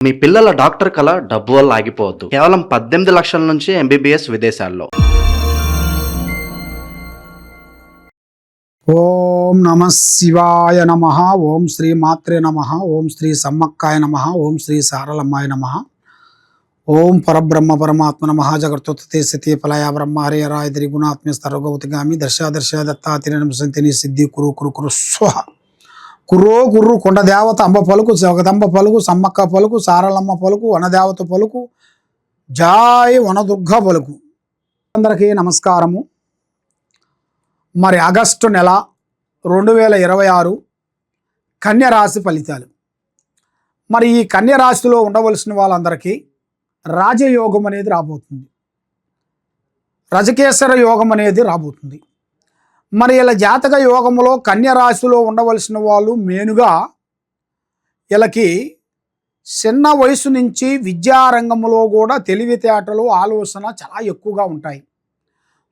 మీ పిల్లల డాక్టర్ కల డబ్బు వల్ల ఆగిపోవద్దు. కేవలం 18 లక్షల నుంచి ఎంబీబీఎస్ విదేశాల్లో. ఓం నమ శివాయ నమ. ఓం శ్రీ మాత్రే నమ. ఓం శ్రీ సమ్మక్కాయ నమ. ఓం శ్రీ సారలమ్మాయ నమ. ఓం పరబ్రహ్మ పరమాత్మ నమ. జగత్తే సతీ ఫలయ బ్రహ్మ హరే రాయ గుణాత్మ స్తరగౌతిగామి దర్శ దత్తాతిరణ సంతిని సిద్ధి కురు కురు కురు స్వహ. కుర్రో కుర్రు కొండ దేవత అంబ పలుకు, జగదంబ పలుకు, సమ్మక్క పలుకు, సారలమ్మ పలుకు, వనదేవత పలుకు, జాయ్ వనదుర్గ పలుకు. అందరికీ నమస్కారము. మరి ఆగస్టు నెల 2026 కన్యరాశి ఫలితాలు. మరి ఈ కన్యరాశిలో ఉండవలసిన వాళ్ళందరికీ రాజయోగం అనేది రాబోతుంది, రజకేశ్వర యోగం అనేది రాబోతుంది. మరి ఇలా జాతక యోగములో కన్యరాశిలో ఉండవలసిన వాళ్ళు మెయిన్గా వీళ్ళకి చిన్న వయసు నుంచి విద్యారంగంలో కూడా తెలివితేటలు ఆలోచన చాలా ఎక్కువగా ఉంటాయి.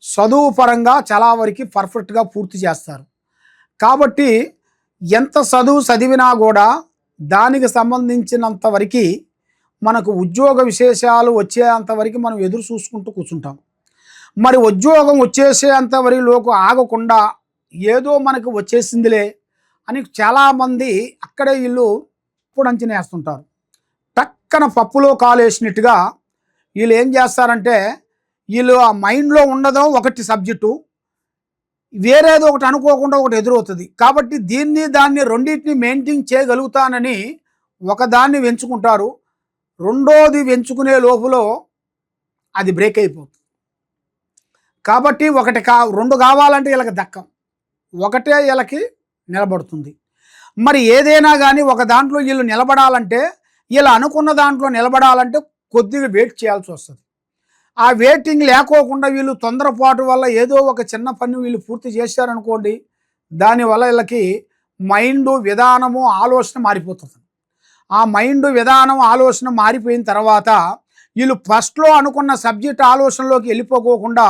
చదువు పరంగా చాలా వరకు పర్ఫెక్ట్గా పూర్తి చేస్తారు. కాబట్టి ఎంత చదువు చదివినా కూడా దానికి సంబంధించినంత వరకు మనకు ఉద్యోగ విశేషాలు వచ్చేంతవరకు మనం ఎదురు చూసుకుంటూ కూర్చుంటాం. మరి ఉద్యోగం వచ్చేసేంత వరకులోకి ఆగకుండా ఏదో మనకు వచ్చేసిందిలే అని చాలామంది అక్కడే వీళ్ళు ఇప్పుడు అంచనా వేస్తుంటారు. టక్కన పప్పులో కాలేసినట్టుగా వీళ్ళు ఏం చేస్తారంటే, వీళ్ళు ఆ మైండ్లో ఉండదో ఒకటి సబ్జెక్టు, వేరేదో ఒకటి అనుకోకుండా ఒకటి ఎదురవుతుంది. కాబట్టి దాన్ని రెండింటిని మెయింటైన్ చేయగలుగుతానని ఒకదాన్ని ఎంచుకుంటారు. రెండోది ఎంచుకునే లోపులో అది బ్రేక్ అయిపోతుంది. కాబట్టి రెండు కావాలంటే వీళ్ళకి దక్కం, ఒకటే వీళ్ళకి నిలబడుతుంది. మరి ఏదైనా కానీ ఒక దాంట్లో వీళ్ళు నిలబడాలంటే, వీళ్ళు అనుకున్న దాంట్లో నిలబడాలంటే కొద్దిగా వెయిట్ చేయాల్సి వస్తుంది. ఆ వెయిటింగ్ లేకోకుండా వీళ్ళు తొందరపాటు వల్ల ఏదో ఒక చిన్న పని వీళ్ళు పూర్తి చేశారనుకోండి, దానివల్ల వీళ్ళకి మైండ్ విధానము ఆలోచన మారిపోతుంది. ఆ మైండ్ విధానం ఆలోచన మారిపోయిన తర్వాత వీళ్ళు ఫస్ట్లో అనుకున్న సబ్జెక్ట్ ఆలోచనలోకి వెళ్ళిపోకోకుండా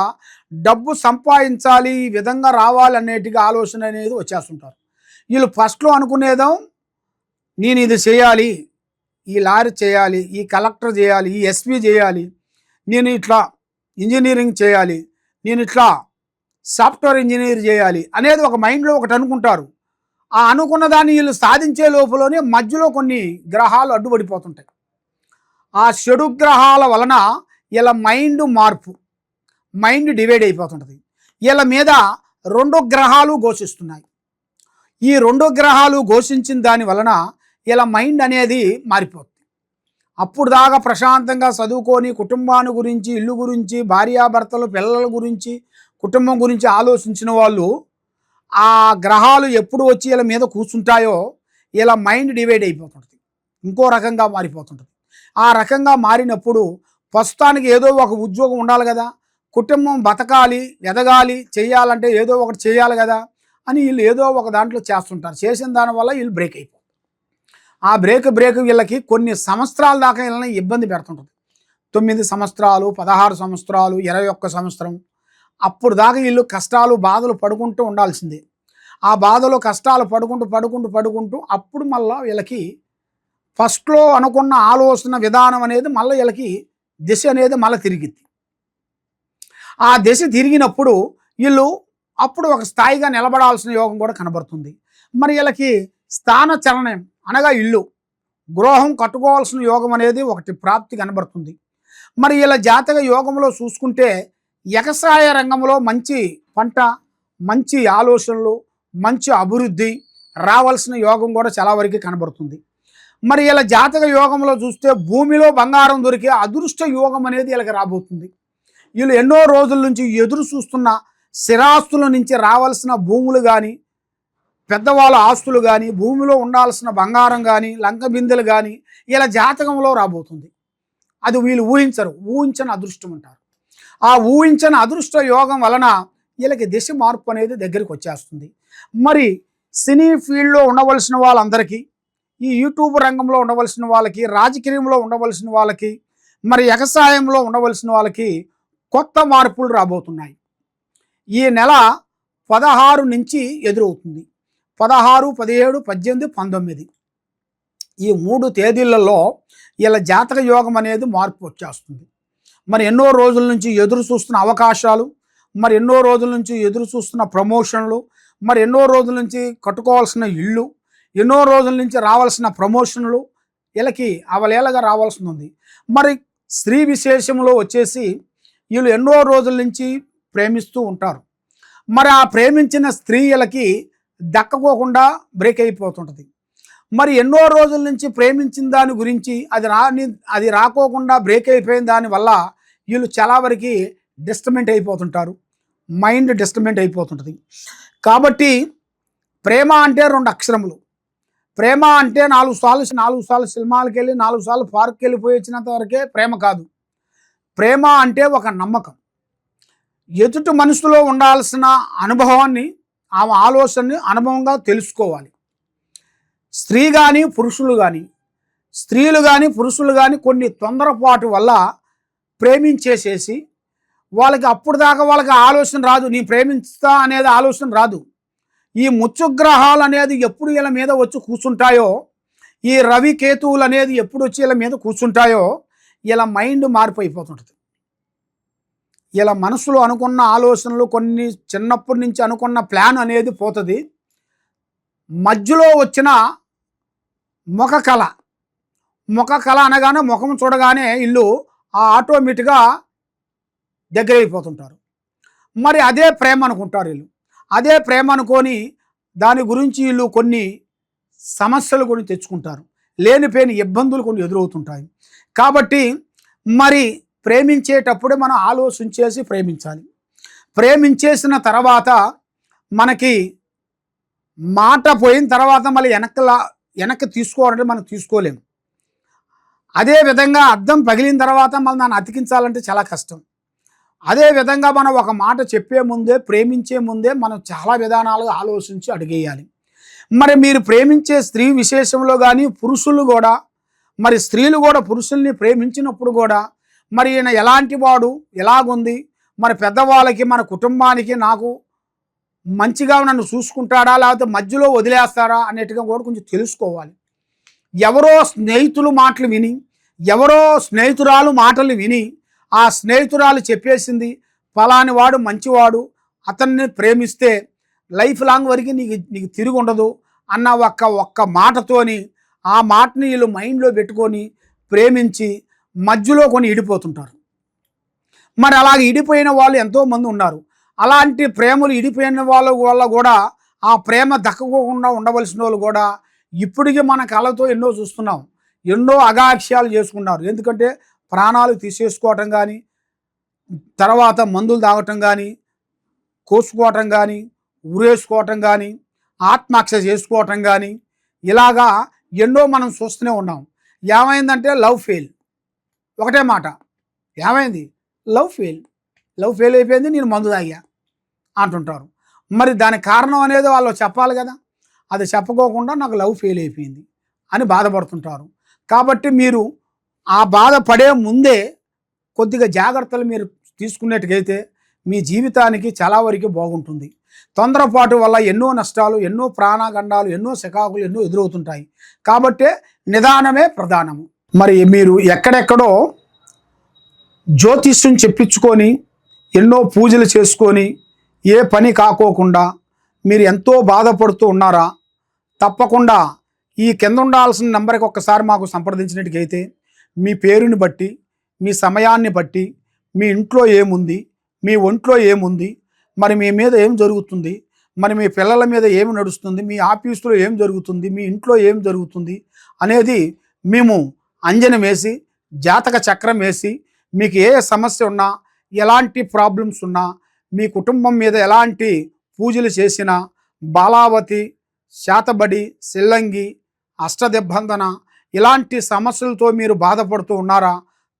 డబ్బు సంపాదించాలి, ఈ విధంగా రావాలనేటిగా ఆలోచన అనేది వచ్చేస్తుంటారు. వీళ్ళు ఫస్ట్లో అనుకునేదో నేను ఇది చేయాలి, ఈ లారీ చేయాలి, ఈ కలెక్టర్ చేయాలి, ఈ ఎస్పీ చేయాలి, నేను ఇట్లా ఇంజనీరింగ్ చేయాలి, నేను ఇట్లా సాఫ్ట్వేర్ ఇంజనీర్ చేయాలి అనేది ఒక మైండ్లో ఒకటి అనుకుంటారు. ఆ అనుకున్న దాన్ని వీళ్ళు సాధించే లోపలనే మధ్యలో కొన్ని గ్రహాలు అడ్డుపడిపోతుంటాయి. ఆ చెడు గ్రహాల వలన వీళ్ళ మైండ్ డివైడ్ అయిపోతుంటుంది. వీళ్ళ మీద 2 గ్రహాలు ఘోషిస్తున్నాయి. ఈ 2 గ్రహాలు ఘోషించిన దాని వలన వీళ్ళ మైండ్ అనేది మారిపోతుంది. అప్పుడు దాకా ప్రశాంతంగా చదువుకొని కుటుంబాన్ని గురించి, ఇల్లు గురించి, భార్యాభర్తలు, పిల్లల గురించి, కుటుంబం గురించి ఆలోచించిన వాళ్ళు ఆ గ్రహాలు ఎప్పుడు వచ్చి వీళ్ళ మీద కూర్చుంటాయో వీళ్ళ మైండ్ డివైడ్ అయిపోతుంటుంది, ఇంకో రకంగా మారిపోతుంటుంది. ఆ రకంగా మారినప్పుడు ప్రస్తుతానికి ఏదో ఒక ఉద్యోగం ఉండాలి కదా, కుటుంబం బతకాలి, ఎదగాలి, చేయాలంటే ఏదో ఒకటి చేయాలి కదా అని వీళ్ళు ఏదో ఒక దాంట్లో చేస్తుంటారు. చేసిన దానివల్ల వీళ్ళు బ్రేక్ అయిపోతారు. ఆ బ్రేక్ వీళ్ళకి కొన్ని సంవత్సరాల దాకా వీళ్ళని ఇబ్బంది పెడుతుంటుంది. 9 సంవత్సరాలు, 16 సంవత్సరాలు, 21 సంవత్సరం, అప్పుడు దాకా వీళ్ళు కష్టాలు బాధలు పడుకుంటూ ఉండాల్సిందే. ఆ బాధలు కష్టాలు పడుకుంటూ అప్పుడు మళ్ళీ వీళ్ళకి ఫస్ట్లో అనుకున్న ఆలోచన విధానం అనేది మళ్ళీ వీళ్ళకి దిశ అనేది మళ్ళీ తిరిగిద్ది. ఆ దిశ తిరిగినప్పుడు వీళ్ళు అప్పుడు ఒక స్థాయిగా నిలబడాల్సిన యోగం కూడా కనబడుతుంది. మరి వీళ్ళకి స్థాన చలనం అనగా ఇల్లు, గృహం కట్టుకోవాల్సిన యోగం అనేది ఒకటి ప్రాప్తి కనబడుతుంది. మరి వీళ్ళ జాతక యోగంలో చూసుకుంటే వ్యవసాయ రంగంలో మంచి పంట, మంచి ఆలోచనలు, మంచి అభివృద్ధి రావాల్సిన యోగం కూడా చాలా వరకు కనబడుతుంది. మరి వీళ్ళ జాతక యోగంలో చూస్తే భూమిలో బంగారం దొరికే అదృష్ట యోగం అనేది వీళ్ళకి రాబోతుంది. వీళ్ళు ఎన్నో రోజుల నుంచి ఎదురు చూస్తున్న స్థిరాస్తుల నుంచి రావాల్సిన భూములు కానీ, పెద్దవాళ్ళ ఆస్తులు కానీ, భూమిలో ఉండాల్సిన బంగారం కానీ, లంక బిందెలు కానీ వీళ్ళ జాతకంలో రాబోతుంది. అది వీళ్ళు ఊహించని అదృష్టం అంటారు. ఆ ఊహించని అదృష్ట యోగం వలన వీళ్ళకి దిశ మార్పు అనేది దగ్గరికి వచ్చేస్తుంది. మరి సినీ ఫీల్డ్లో ఉండవలసిన వాళ్ళందరికీ, ఈ యూట్యూబ్ రంగంలో ఉండవలసిన వాళ్ళకి, రాజకీయంలో ఉండవలసిన వాళ్ళకి, మరి వ్యవసాయంలో ఉండవలసిన వాళ్ళకి కొత్త మార్పులు రాబోతున్నాయి. ఈ నెల 16 నుంచి ఎదురవుతుంది. 16, 17, 18, 19 ఈ 3 తేదీలలో ఇలా జాతక యోగం అనేది మార్పు వచ్చేస్తుంది. మరి ఎన్నో రోజుల నుంచి ఎదురు చూస్తున్న అవకాశాలు, మరి ఎన్నో రోజుల నుంచి ఎదురు చూస్తున్న ప్రమోషన్లు, మరి ఎన్నో రోజుల నుంచి కట్టుకోవాల్సిన ఇళ్ళు, ఎన్నో రోజుల నుంచి రావాల్సిన ప్రమోషన్లు వీళ్ళకి అవలేలగా రావాల్సి ఉంది. మరి స్త్రీ విశేషంలో వచ్చేసి వీళ్ళు ఎన్నో రోజుల నుంచి ప్రేమిస్తూ ఉంటారు. మరి ఆ ప్రేమించిన స్త్రీ వీళ్ళకి దక్కకోకుండా బ్రేక్ అయిపోతుంటుంది. మరి ఎన్నో రోజుల నుంచి ప్రేమించిన దాని గురించి అది రాకోకుండా బ్రేక్ అయిపోయిన దానివల్ల వీళ్ళు చాలా వరకు డిస్టర్బెంట్ అయిపోతుంటారు, మైండ్ డిస్టర్బెంట్ అయిపోతుంటుంది. కాబట్టి ప్రేమ అంటే 2 అక్షరములు. ప్రేమ అంటే 4 సార్లు సినిమాలకు వెళ్ళి 4 సార్లు పార్క్కి వెళ్ళిపోయి వచ్చినంత వరకే ప్రేమ కాదు. ప్రేమ అంటే ఒక నమ్మకం. ఎదుటి మనసులో ఉండాల్సిన అనుభవాన్ని, ఆమె ఆలోచనని అనుభవంగా తెలుసుకోవాలి. స్త్రీలు కానీ పురుషులు కానీ కొన్ని తొందరపాటు వల్ల ప్రేమించేసేసి వాళ్ళకి అప్పుడు దాకా వాళ్ళకి ఆలోచన రాదు, నేను ప్రేమిస్తా అనేది ఆలోచన రాదు. ఈ ముచ్చుగ్రహాలు అనేది ఎప్పుడు వీళ్ళ మీద వచ్చి కూర్చుంటాయో, ఈ రవి కేతువులు అనేది ఎప్పుడు వచ్చి వీళ్ళ మీద కూర్చుంటాయో ఇలా మైండ్ మారిపోయిపోతుంటుంది. ఇలా మనసులో అనుకున్న ఆలోచనలు, కొన్ని చిన్నప్పటి నుంచి అనుకున్న ప్లాన్ అనేది పోతుంది. మధ్యలో వచ్చిన ముఖ కళ అనగానే ముఖం చూడగానే ఇల్లు ఆటోమేటిక్గా దగ్గర అయిపోతుంటారు. మరి అదే ప్రేమ అనుకుంటారు వీళ్ళు. అదే ప్రేమ అనుకొని దాని గురించి వీళ్ళు కొన్ని సమస్యలు కొని తెచ్చుకుంటారు, లేనిపోయిన ఇబ్బందులు కొన్ని ఎదురవుతుంటాయి. కాబట్టి మరి ప్రేమించేటప్పుడే మనం ఆలోచించేసి ప్రేమించాలి. ప్రేమించేసిన తర్వాత మనకి మాట పోయిన తర్వాత మళ్ళీ వెనక్కి తీసుకోవాలంటే మనం తీసుకోలేము. అదే విధంగా అద్దం పగిలిన తర్వాత మళ్ళీ దాన్ని అతికించాలంటే చాలా కష్టం. అదే విధంగా మనం ఒక మాట చెప్పే ముందే, ప్రేమించే ముందే మనం చాలా విధానాలుగా ఆలోచించి అడిగేయాలి. మరి మీరు ప్రేమించే స్త్రీ విశేషంలో కానీ పురుషులు కూడా, మరి స్త్రీలు కూడా పురుషుల్ని ప్రేమించినప్పుడు కూడా మరి ఈయన ఎలాంటి వాడు, ఎలాగుంది, మరి పెద్దవాళ్ళకి, మన కుటుంబానికి, నాకు మంచిగా నన్ను చూసుకుంటాడా లేకపోతే మధ్యలో వదిలేస్తారా అనేట్టుగా కూడా కొంచెం తెలుసుకోవాలి. ఎవరో స్నేహితులు మాటలు విని, ఎవరో స్నేహితురాలు మాటలు విని, ఆ స్నేహితురాలు చెప్పేసింది ఫలాని వాడు మంచివాడు, అతన్ని ప్రేమిస్తే లైఫ్ లాంగ్ వరకు నీకు తిరిగి ఉండదు అన్న ఒక్క మాటతోని ఆ మాటని వీళ్ళు మైండ్లో పెట్టుకొని ప్రేమించి మధ్యలో కొన్ని ఇడిపోతుంటారు. మరి అలాగ ఇడిపోయిన వాళ్ళు ఎంతోమంది ఉన్నారు. అలాంటి ప్రేమలు ఇడిపోయిన వాళ్ళ వల్ల కూడా ఆ ప్రేమ దక్కకోకుండా ఉండవలసిన వాళ్ళు కూడా ఇప్పటికీ మన కళ్ళతో ఎన్నో చూస్తున్నాం. ఎన్నో అగాక్ష్యాలు చేసుకున్నారు. ఎందుకంటే ప్రాణాలు తీసేసుకోవటం కానీ, తర్వాత మందులు తాగటం కానీ, కోసుకోవటం కానీ, ఉరేసుకోవటం కానీ, ఆత్మహత్య చేసుకోవటం కానీ, ఇలాగా ఎన్నో మనం చూస్తూనే ఉన్నాం. ఏమైందంటే లవ్ ఫెయిల్. ఒకటే మాట, ఏమైంది? లవ్ ఫెయిల్ అయిపోయింది, నేను మందు తాగా అంటుంటారు. మరి దానికి కారణం అనేది వాళ్ళు చెప్పాలి కదా. అది చెప్పుకోకుండా నాకు లవ్ ఫెయిల్ అయిపోయింది అని బాధపడుతుంటారు. కాబట్టి మీరు ఆ బాధపడే ముందే కొద్దిగా జాగ్రత్తలు మీరు తీసుకున్నట్టుగైతే మీ జీవితానికి చాలా వరకు బాగుంటుంది. తొందరపాటు వల్ల ఎన్నో నష్టాలు, ఎన్నో ప్రాణగండాలు, ఎన్నో శకాకులు ఎన్నో ఎదురవుతుంటాయి. కాబట్టే నిదానమే ప్రధానము. మరి మీరు ఎక్కడెక్కడో జ్యోతిష్యం చెప్పించుకొని ఎన్నో పూజలు చేసుకొని ఏ పని కాకోకుండా మీరు ఎంతో బాధపడుతూ ఉన్నారా? తప్పకుండా ఈ కింద ఉండాల్సిన నెంబర్కి ఒక్కసారి మాకు సంప్రదించినట్టుగైతే మీ పేరుని బట్టి, మీ సమయాన్ని బట్టి, మీ ఇంట్లో ఏముంది, మీ ఒంట్లో ఏముంది, మరి మీ మీద ఏం జరుగుతుంది, మరి మీ పిల్లల మీద ఏమి నడుస్తుంది, మీ ఆఫీసులో ఏం జరుగుతుంది, మీ ఇంట్లో ఏం జరుగుతుంది అనేది మేము అంజనం వేసి, జాతక చక్రం వేసి, మీకు ఏ సమస్య ఉన్నా, ఎలాంటి ప్రాబ్లమ్స్ ఉన్నా, మీ కుటుంబం మీద ఎలాంటి పూజలు చేసినా, బాలావతి, శాతబడి, సిల్లంగి, అష్టదిబ్బందన ఇలాంటి సమస్యలతో మీరు బాధపడుతూ ఉన్నారా?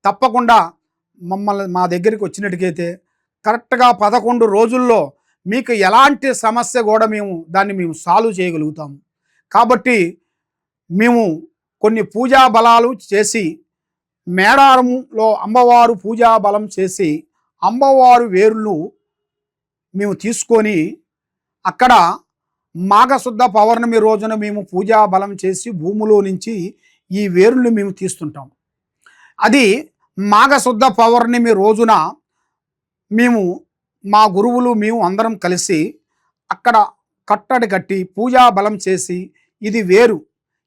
తప్పకుండా మా దగ్గరికి వచ్చినట్టుకైతే కరెక్ట్గా 11 రోజుల్లో మీకు ఎలాంటి సమస్య కూడా మేము సాల్వ్ చేయగలుగుతాము. కాబట్టి మేము కొన్ని పూజా బలాలు చేసి, మేడారంలో అమ్మవారు పూజా బలం చేసి, అమ్మవారు వేర్లు మేము తీసుకొని అక్కడ మాఘశుద్ధ పౌర్ణమి రోజున మేము పూజా బలం చేసి భూమిలో నుంచి ఈ వేరుని మేము తీస్తుంటాం. అది మాఘశుద్ధ పౌర్ణమి రోజున మేము మా గురువులు మేము అందరం కలిసి అక్కడ కట్టడి కట్టి పూజా బలం చేసి ఇది వేరు,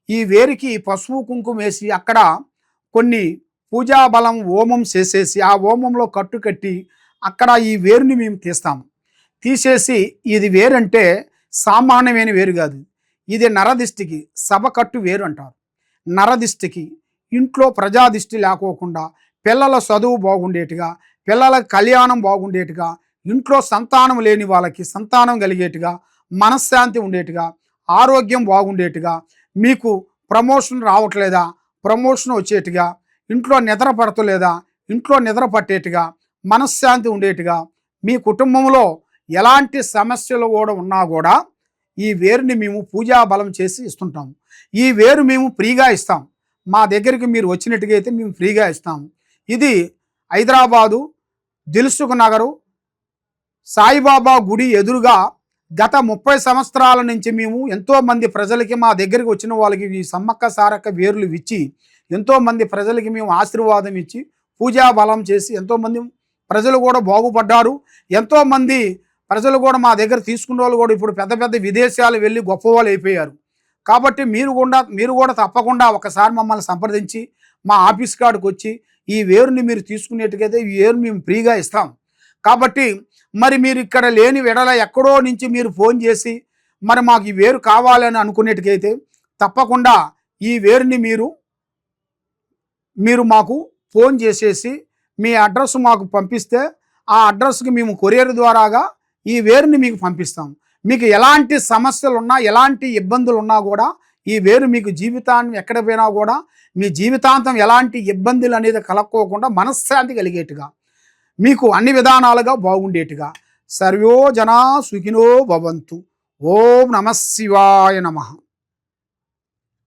ఈ వేరుకి పసుపు కుంకుమ వేసి అక్కడ కొన్ని పూజా బలం హోమం చేసేసి ఆ హోమంలో కట్టు కట్టి అక్కడ ఈ వేరుని మేము తీస్తాము. తీసేసి ఇది వేరంటే సామాన్యమైన వేరు కాదు, ఇది నరదిష్టికి సభ కట్టు వేరు అంటారు. నరదిష్టికి ఇంట్లో ప్రజాదిష్టి లేకోకుండా పిల్లల చదువు బాగుండేట్టుగా, పిల్లల కళ్యాణం బాగుండేట్టుగా, ఇంట్లో సంతానం లేని వాళ్ళకి సంతానం కలిగేట్టుగా, మనశ్శాంతి ఉండేట్టుగా, ఆరోగ్యం బాగుండేట్టుగా, మీకు ప్రమోషన్ రావట్లేదా ప్రమోషన్ వచ్చేట్టుగా, ఇంట్లో నిద్ర పడతలేదా ఇంట్లో నిద్ర పట్టేట్టుగా, మనశ్శాంతి ఉండేట్టుగా, మీ కుటుంబంలో ఎలాంటి సమస్యలు కూడా ఉన్నా కూడా ఈ వేరుని మేము పూజా బలం చేసి ఇస్తుంటాము. ఈ వేరు మేము ఫ్రీగా ఇస్తాం. మా దగ్గరికి మీరు వచ్చినట్టుగా అయితే మేము ఫ్రీగా ఇస్తాము. ఇది హైదరాబాదు దిల్సుఖ్ నగరు సాయిబాబా గుడి ఎదురుగా గత 30 సంవత్సరాల నుంచి మేము ఎంతోమంది ప్రజలకి మా దగ్గరికి వచ్చిన వాళ్ళకి ఈ సమ్మక్క సారక్క వేర్లు ఇచ్చి ఎంతోమంది ప్రజలకి మేము ఆశీర్వాదం ఇచ్చి పూజా బలం చేసి ఎంతోమంది ప్రజలు కూడా బాగుపడ్డారు. ఎంతోమంది ప్రజలు కూడా మా దగ్గర తీసుకున్న వాళ్ళు కూడా ఇప్పుడు పెద్ద పెద్ద విదేశాలు వెళ్ళి గొప్పవాళ్ళు అయిపోయారు. కాబట్టి మీరు కూడా తప్పకుండా ఒకసారి మమ్మల్ని సంప్రదించి మా ఆఫీస్ కాడికి వచ్చి ఈ వేరుని మీరు తీసుకునేట్టుకైతే ఈ వేరు మేము ఫ్రీగా ఇస్తాం. కాబట్టి మరి మీరు ఇక్కడ లేని వెడల ఎక్కడో నుంచి మీరు ఫోన్ చేసి మరి మాకు ఈ వేరు కావాలని అనుకునేట్టుకైతే తప్పకుండా ఈ వేరుని మీరు మాకు ఫోన్ చేసేసి మీ అడ్రస్ మాకు పంపిస్తే ఆ అడ్రస్కి మేము కొరియర్ ద్వారాగా ఈ వేరుని మీకు పంపిస్తాం. మీకు ఎలాంటి సమస్యలు ఉన్నా ఎలాంటి ఇబ్బందులు ఉన్నా కూడా ఈ వేరు మీకు జీవితాన్ని ఎక్కడ పోయినా కూడా మీ జీవితాంతం ఎలాంటి ఇబ్బందులు అనేది కలక్కోకుండా మనశ్శాంతి కలిగేట్టుగా మీకు అన్ని విధానాలుగా బాగుండేట్టుగా సర్వో జనా సుఖినో భవంతు. ఓం నమః శివాయ నమః.